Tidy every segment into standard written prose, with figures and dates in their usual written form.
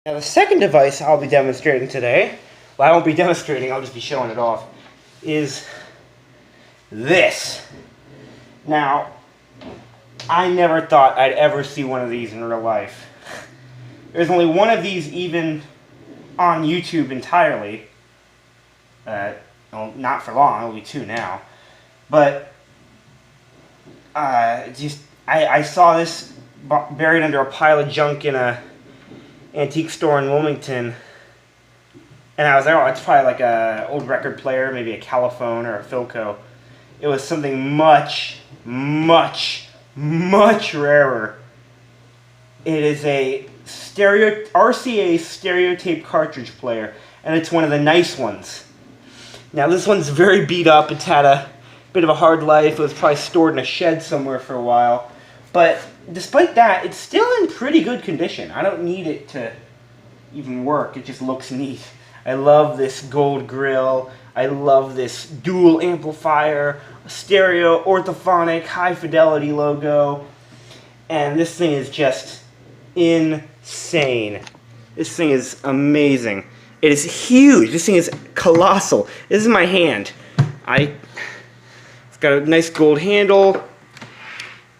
Now the second device I'll be demonstrating today, well I won't be demonstrating, I'll just be showing it off, is this. Now, I never thought I'd ever see one of these in real life. There's only one of these even on YouTube entirely. Well, not for long, only two now. But, I saw this buried under a pile of junk in a antique store in Wilmington. And I was like, oh, it's probably like a old record player, maybe a Caliphone or a Philco. It was something much, much, much rarer. It is a RCA stereotape cartridge player, and it's one of the nice ones. Now this one's very beat up. It's had a bit of a hard life. It was probably stored in a shed somewhere for a while. But despite that, it's still in pretty good condition. I don't need it to even work. It just looks neat. I love this gold grill. I love this dual amplifier, stereo, orthophonic, high fidelity logo. And this thing is just insane. This thing is amazing. It is huge. This thing is colossal. This is my hand. It's got a nice gold handle.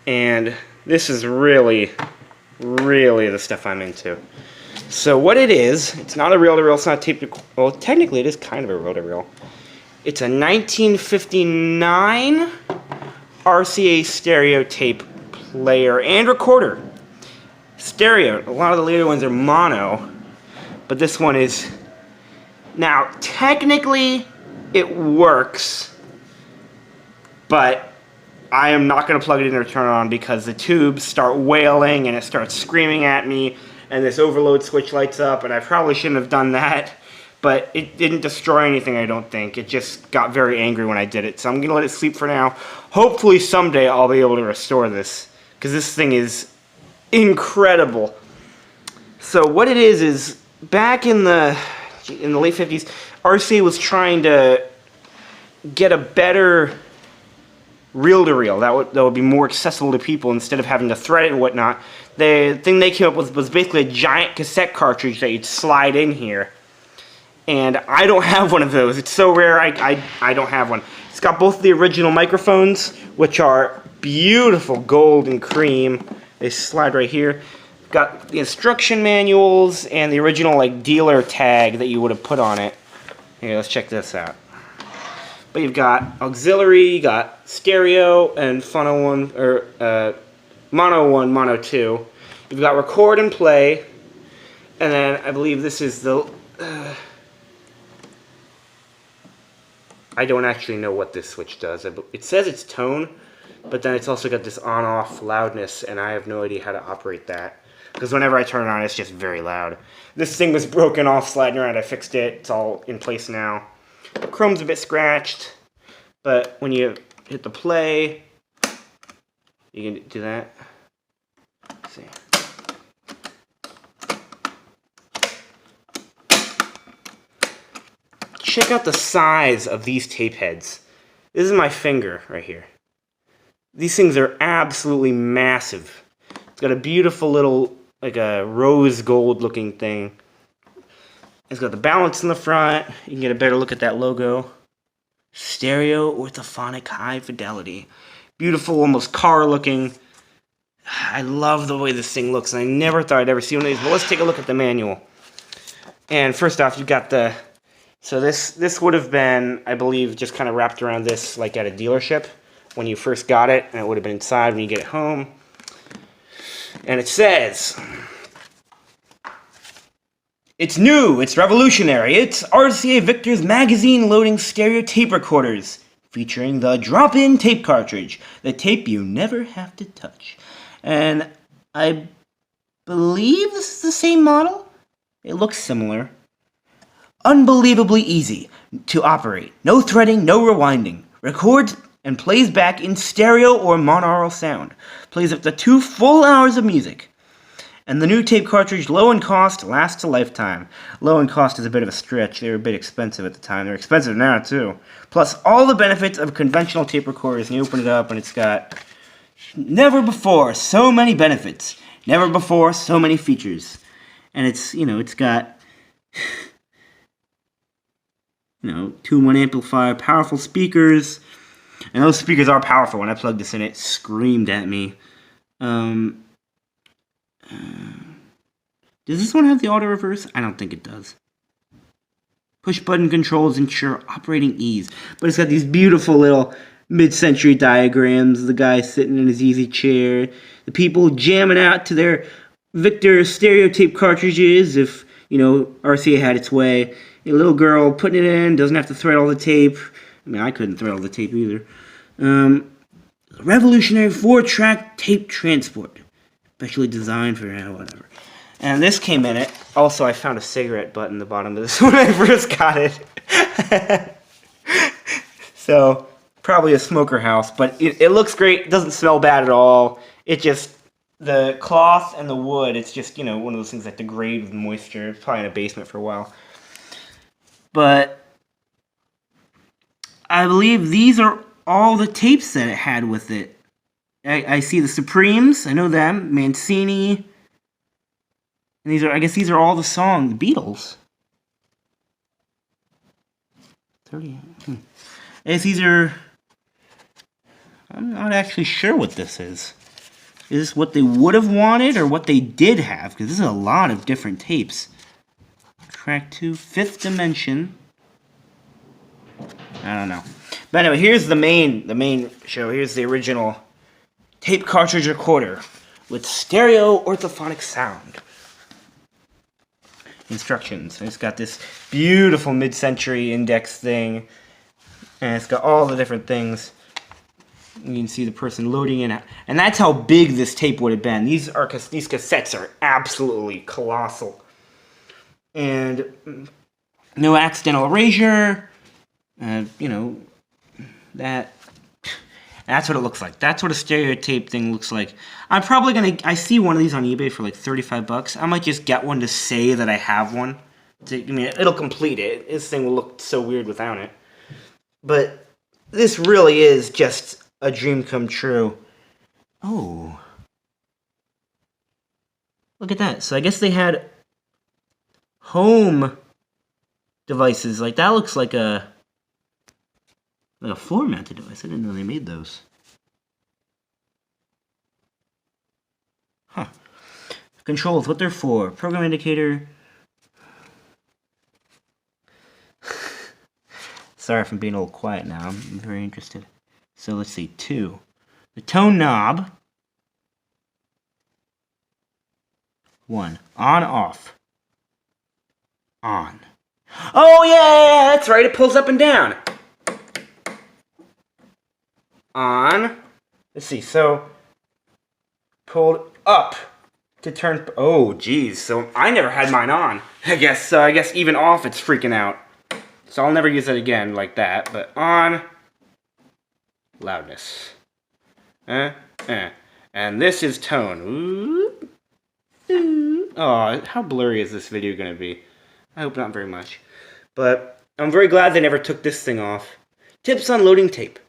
And this is really, really the stuff I'm into. So what it is, it's not a reel-to-reel, it's not tape to... Well, technically it is kind of a reel-to-reel. It's a 1959 RCA stereotape player and recorder. Stereo. A lot of the later ones are mono, but this one is... Now, technically it works, but I am not going to plug it in or turn it on because the tubes start wailing and it starts screaming at me. And this overload switch lights up, and I probably shouldn't have done that, but it didn't destroy anything, I don't think. It just got very angry when I did it, so I'm going to let it sleep for now. Hopefully someday I'll be able to restore this, because this thing is incredible. So what it is back in the late 50s, RCA was trying to get a better reel-to-reel that would be more accessible to people instead of having to thread it and whatnot. The thing they came up with was basically a giant cassette cartridge that you'd slide in here. And I don't have one of those. It's so rare I don't have one. It's got both the original microphones, which are beautiful gold and cream. They slide right here. Got the instruction manuals and the original like dealer tag that you would have put on it. Here, let's check this out. But you've got auxiliary, you got stereo and phono 1 or mono 1, mono 2. You've got record and play, and then I believe this is the I don't actually know what this switch does. It says it's tone, but then it's also got this on-off loudness, and I have no idea how to operate that. Because whenever I turn it on, it's just very loud. This thing was broken off, sliding around. I fixed it. It's all in place now. The chrome's a bit scratched, but when you hit the play, you can do that. Let's see. Check out the size of these tape heads. This is my finger right here. These things are absolutely massive. It's got a beautiful little, like a rose gold looking thing. It's got the balance in the front. You can get a better look at that logo. Stereo, orthophonic, high fidelity. Beautiful, almost car looking. I love the way this thing looks. And I never thought I'd ever see one of these. But let's take a look at the manual. And first off, you've got the... So this would have been, I believe, just kind of wrapped around this like at a dealership when you first got it. And it would have been inside when you get it home. And it says... It's new, it's revolutionary, it's RCA Victor's magazine loading stereo tape recorders, featuring the drop-in tape cartridge, the tape you never have to touch. And I believe this is the same model? It looks similar. Unbelievably easy to operate. No threading, no rewinding. Records and plays back in stereo or monaural sound. Plays up to 2 full hours of music. And the new tape cartridge, low in cost, lasts a lifetime. Low in cost is a bit of a stretch. They were a bit expensive at the time. They're expensive now, too. Plus, all the benefits of conventional tape recorders. And you open it up, and it's got never before so many benefits. Never before so many features. And it's, it's got, 2-in-1 amplifier, powerful speakers. And those speakers are powerful. When I plugged this in, it screamed at me. Does this one have the auto reverse? I don't think it does. Push button controls ensure operating ease. But it's got these beautiful little mid-century diagrams. The guy sitting in his easy chair. The people jamming out to their Victor stereotape cartridges if, RCA had its way. A little girl putting it in, doesn't have to thread all the tape. I mean, I couldn't thread all the tape either. Revolutionary 4-track tape transport. Specially designed for, whatever. And this came in it. Also, I found a cigarette butt in the bottom of this when I first got it. So, probably a smoker house. But it looks great. It doesn't smell bad at all. It just, the cloth and the wood, it's just, one of those things that degrade with moisture. It's probably in a basement for a while. But I believe these are all the tapes that it had with it. I see the Supremes. I know them. Mancini. And I guess these are all the songs. The Beatles. 30. I guess these are... I'm not actually sure what this is. Is this what they would have wanted or what they did have? Because this is a lot of different tapes. Track 2, Fifth Dimension. I don't know. But anyway, here's the main show. Here's the original tape cartridge recorder with stereo orthophonic sound. Instructions. And it's got this beautiful mid-century index thing. And it's got all the different things. You can see the person loading in. And that's how big this tape would have been. These cassettes are absolutely colossal. And no accidental erasure. That's what it looks like. That's what a stereotape thing looks like. I'm probably I see one of these on eBay for like $35. I might just get one to say that I have one. It'll complete it. This thing will look so weird without it. But this really is just a dream come true. Oh. Look at that. So I guess they had home devices. Like, that looks like a floor-mounted device. I didn't know they made those. Huh. Controls, what they're for. Program indicator. Sorry if I'm being a little quiet now. I'm very interested. So let's see. 2. The tone knob. 1. On, off. On. Oh, yeah, that's right. It pulls up and down. On. Let's see. So, pulled up to turn. Oh, geez. So, I never had mine on. I guess even off, it's freaking out. So, I'll never use it again like that. But on. Loudness. And this is tone. Ooh. Ooh. Oh, how blurry is this video going to be? I hope not very much. But I'm very glad they never took this thing off. Tips on loading tape.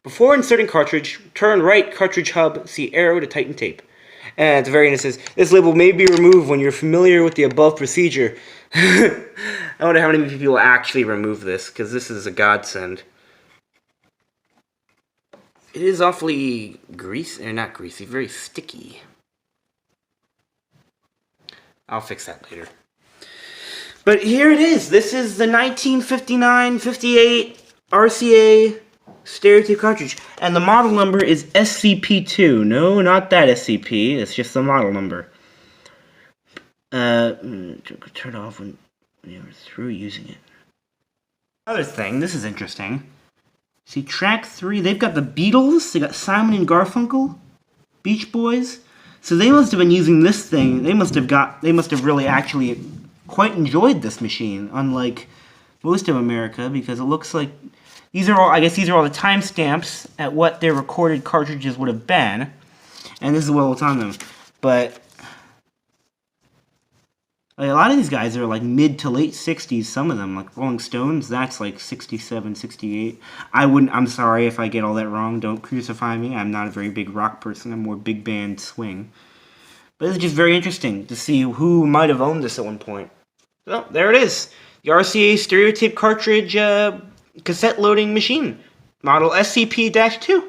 Before inserting cartridge, turn right cartridge hub, see arrow to tighten tape. And at the very end it says, this label may be removed when you're familiar with the above procedure. I wonder how many people will actually remove this, because this is a godsend. It is awfully greasy, or not greasy, very sticky. I'll fix that later. But here it is. This is the 1959-58 RCA stereotape cartridge. And the model number is SCP-2. No, not that SCP. It's just the model number. Turn off when you're through using it. Other thing, this is interesting. See, track 3, they've got the Beatles, they got Simon and Garfunkel, Beach Boys. So they must have been using this thing. They must have really actually quite enjoyed this machine, unlike most of America, because it looks like these are all the timestamps at what their recorded cartridges would have been, and this is what's on them. But like, a lot of these guys are like mid to late 60s, some of them, like Rolling Stones, that's like 67, 68. I'm sorry if I get all that wrong, don't crucify me. I'm not a very big rock person, I'm more big band swing. But this is just very interesting to see who might have owned this at one point. So, there it is. The RCA stereotape cartridge cassette loading machine. Model SCP-2.